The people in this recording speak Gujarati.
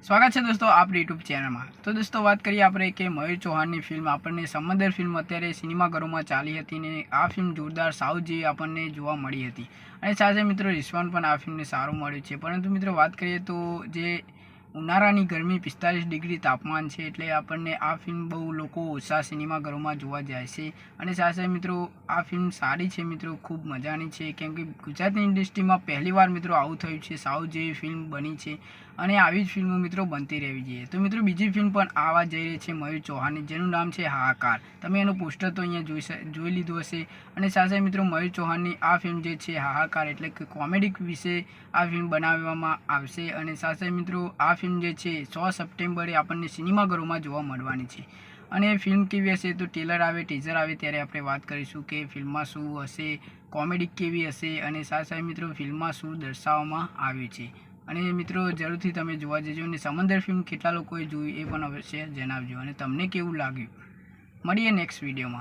સ્વાગત છે દોસ્તો આપણી યુટ્યુબ ચેનલમાં। તો દોસ્તો વાત કરીએ આપણે કે મયુર ચૌહાણની ફિલ્મ આપણને સમંદર ફિલ્મ અત્યારે સિનેમાઘરોમાં ચાલી હતી ને આ ફિલ્મ જોરદાર સાઉથ જેવી આપણને જોવા મળી હતી અને સાથે મિત્રો રિસ્પોન્સ પણ આ ફિલ્મને સારું મળ્યું છે। પરંતુ મિત્રો વાત કરીએ તો જે ઉનાળાની ગરમી 45 ડિગ્રી તાપમાન છે એટલે આપણને આ ફિલ્મ બહુ લોકો ઓછા સિનેમાઘરોમાં જોવા જાય છે અને સાથે મિત્રો આ ફિલ્મ સારી છે મિત્રો, ખૂબ મજાની છે કેમ કે ગુજરાતી ઇન્ડસ્ટ્રીમાં પહેલીવાર મિત્રો આવું થયું છે, સાઉથ જેવી ફિલ્મ બની છે અને આવી જ ફિલ્મો મિત્રો બનતી રહેવી જોઈએ। તો મિત્રો બીજી ફિલ્મ પણ આવવા જઈ રહી છે મયુર ચૌહાણની, જેનું નામ છે હાહાકાર। તમે એનું પોસ્ટર તો અહીંયા જોઈ લીધું હશે અને સાથે મિત્રો મયુર ચૌહાણની આ ફિલ્મ જે છે હાહાકાર એટલે કે કોમેડી વિશે આ ફિલ્મ બનાવવામાં આવશે અને સાથે મિત્રો આ ફિલ્મ જે છે 6 સપ્ટેમ્બરે આપણને સિનેમાઘરોમાં જોવા મળવાની છે અને ફિલ્મ કેવી હશે તો ટેલર આવે ટીઝર આવે ત્યારે આપણે વાત કરીશું કે ફિલ્મમાં શું હશે, કોમેડી કેવી હશે અને સાથે મિત્રો ફિલ્મમાં શું દર્શાવવામાં આવ્યું છે અને મિત્રો જરૂરથી તમે જોવા જજો અને સમંદર ફિલ્મ કેટલા લોકોએ જોઈ એ પણ અવશ્ય જણાવજો અને તમને કેવું લાગ્યું। મળીએ નેક્સ્ટ વિડીયોમાં।